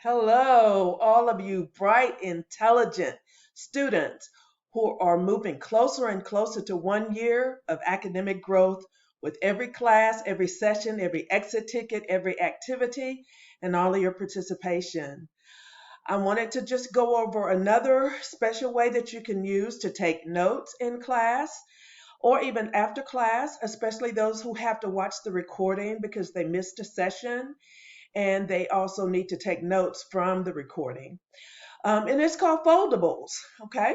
Hello, all of you bright, intelligent students who are moving closer and closer to 1 year of academic growth with every class, every session, every exit ticket, every activity, and all of your participation. I wanted to just go over another special way that you can use to take notes in class or even after class, especially those who have to watch the recording because they missed a session and they also need to take notes from the recording. And it's called foldables, okay?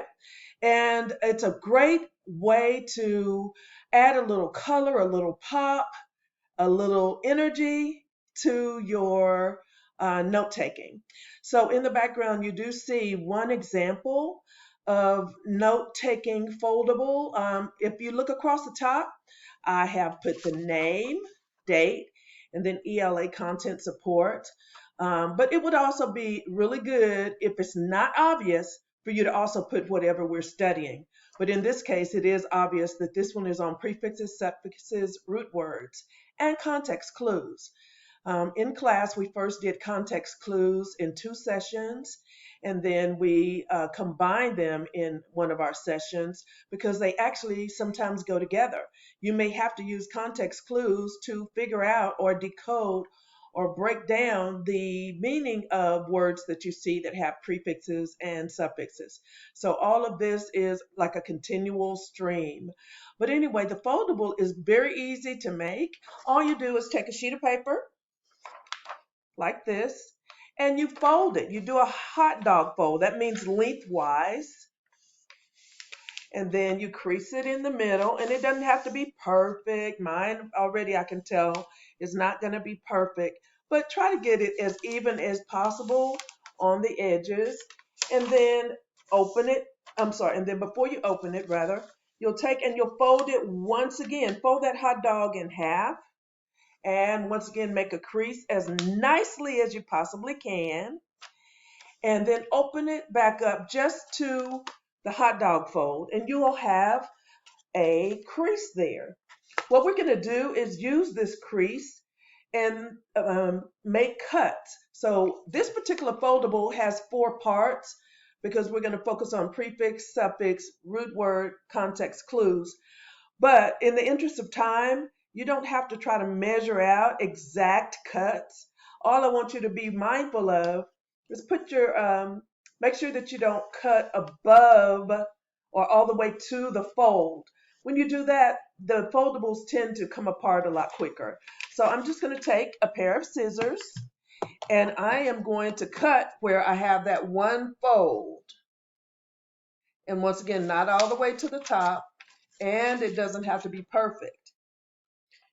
And it's a great way to add a little color, a little pop, a little energy to your note taking. So in the background, you do see one example of note taking foldable. If you look across the top, I have put the name, date, and then ELA content support. But it would also be really good if it's not obvious for you to also put whatever we're studying. But in this case, it is obvious that this one is on prefixes, suffixes, root words, and context clues. In class, we first did context clues in 2 sessions, and then we combined them in one of our sessions because they actually sometimes go together. You may have to use context clues to figure out or decode or break down the meaning of words that you see that have prefixes and suffixes. So all of this is like a continual stream. But anyway, the foldable is very easy to make. All you do is take a sheet of paper like this, and you fold it. You do a hot dog fold. That means lengthwise. And then you crease it in the middle, and it doesn't have to be perfect. Mine already, I can tell, is not going to be perfect, but try to get it as even as possible on the edges. And then open it. I'm sorry. And then before you open it, rather, you'll take and you'll fold it once again. Fold that hot dog in half. And once again, make a crease as nicely as you possibly can. And then open it back up just to the hot dog fold, and you will have a crease there. What we're going to do is use this crease and make cuts. So this particular foldable has 4 parts because we're going to focus on prefix, suffix, root word, context clues. But in the interest of time, you don't have to try to measure out exact cuts. All I want you to be mindful of is make sure that you don't cut above or all the way to the fold. When you do that, the foldables tend to come apart a lot quicker. So I'm just going to take a pair of scissors and I am going to cut where I have that one fold. And once again, not all the way to the top, and it doesn't have to be perfect.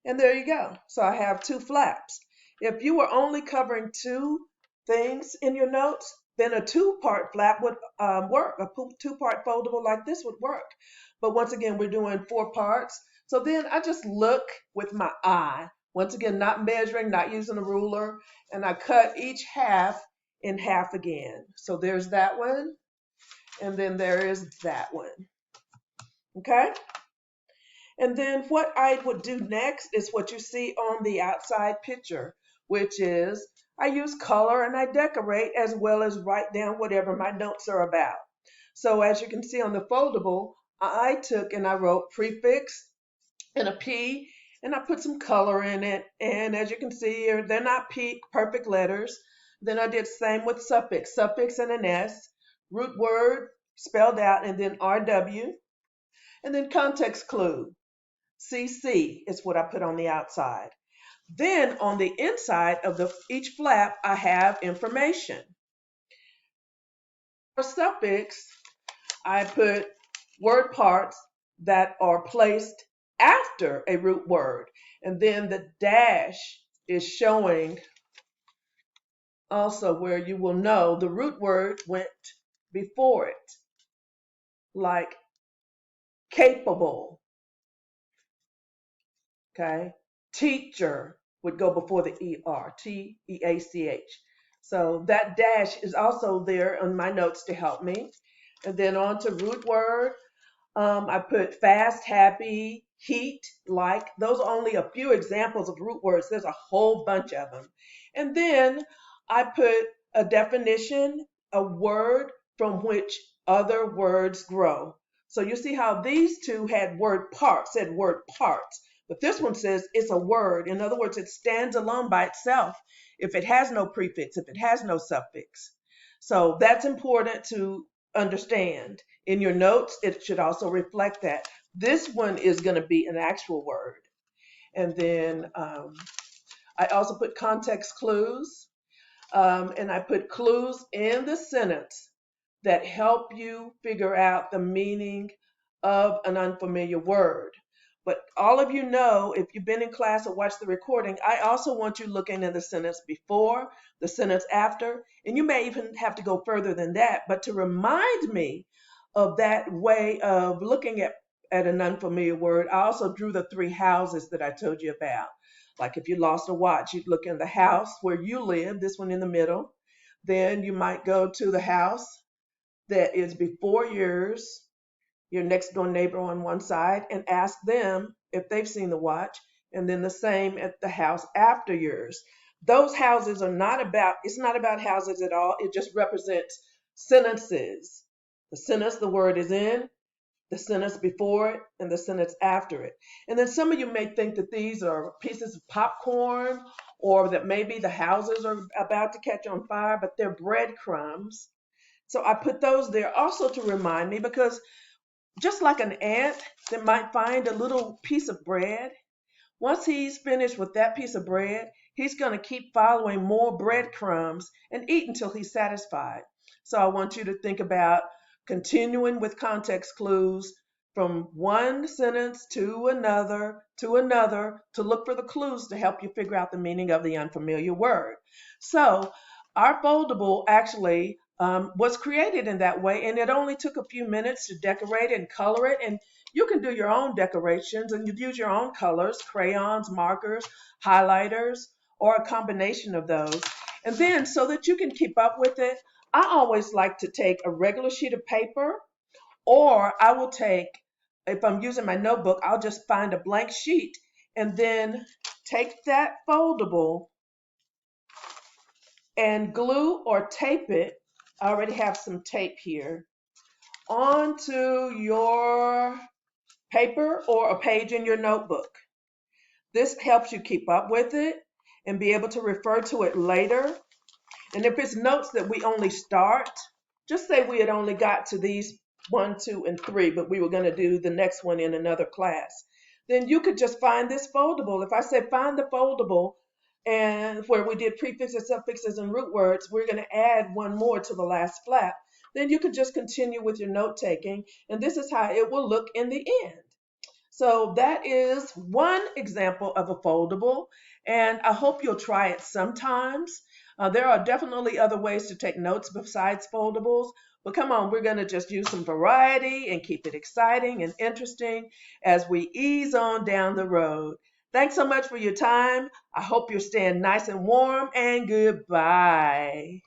And there you go. So I have 2 flaps. If you were only covering 2 things in your notes, then a 2-part flap would work. A 2-part foldable like this would work. But once again, we're doing 4 parts. So then I just look with my eye. Once again, not measuring, not using a ruler. And I cut each half in half again. So there's that one. And then there is that one. Okay? And then what I would do next is what you see on the outside picture, which is I use color and I decorate as well as write down whatever my notes are about. So as you can see on the foldable, I took and I wrote prefix and a P and I put some color in it. And as you can see here, they're not perfect letters. Then I did same with suffix and an S, root word spelled out, and then RW, and then context clue. CC is what I put on the outside. Then on the inside of each flap, I have information. For suffix, I put word parts that are placed after a root word. And then the dash is showing also where you will know the root word went before it, like capable. Okay, teacher would go before the ER, TEACH. So that dash is also there on my notes to help me. And then on to root word, I put fast, happy, heat, like. Those are only a few examples of root words. There's a whole bunch of them. And then I put a definition, a word from which other words grow. So you see how these two had said word parts, but this one says it's a word. In other words, it stands alone by itself if it has no prefix, if it has no suffix. So that's important to understand. In your notes, it should also reflect that. This one is going to be an actual word. And then I also put context clues. And I put clues in the sentence that help you figure out the meaning of an unfamiliar word. But all of you know, if you've been in class or watched the recording, I also want you looking at the sentence before, the sentence after, and you may even have to go further than that. But to remind me of that way of looking at an unfamiliar word, I also drew the three houses that I told you about. Like if you lost a watch, you'd look in the house where you live, this one in the middle. Then you might go to the house that is before yours, your next door neighbor on one side, and ask them if they've seen the watch. And then the same at the house after yours. Those houses are not about, it's not about houses at all. It just represents sentences. The sentence the word is in, the sentence before it, and the sentence after it. And then some of you may think that these are pieces of popcorn or that maybe the houses are about to catch on fire, but they're breadcrumbs. So I put those there also to remind me, because just like an ant that might find a little piece of bread, once he's finished with that piece of bread, he's going to keep following more breadcrumbs and eat until he's satisfied. So I want you to think about continuing with context clues from one sentence to another, to look for the clues to help you figure out the meaning of the unfamiliar word. So our foldable actually was created in that way, and it only took a few minutes to decorate it and color it. And you can do your own decorations and you use your own colors, crayons, markers, highlighters, or a combination of those. And then so that you can keep up with it, I always like to take a regular sheet of paper, or I will take, if I'm using my notebook, I'll just find a blank sheet and then take that foldable and glue or tape it. I already have some tape here onto your paper or a page in your notebook. This helps you keep up with it and be able to refer to it later. And if it's notes that we only start, just say we had only got to these 1, 2, and 3, but we were going to do the next one in another class, then you could just find this foldable. If I said find the foldable, and where we did prefixes, suffixes, and root words, we're going to add one more to the last flap. Then you could just continue with your note taking, and this is how it will look in the end. So that is one example of a foldable, and I hope you'll try it sometimes. There are definitely other ways to take notes besides foldables, but come on, we're going to just use some variety and keep it exciting and interesting as we ease on down the road. Thanks so much for your time. I hope you're staying nice and warm, and goodbye.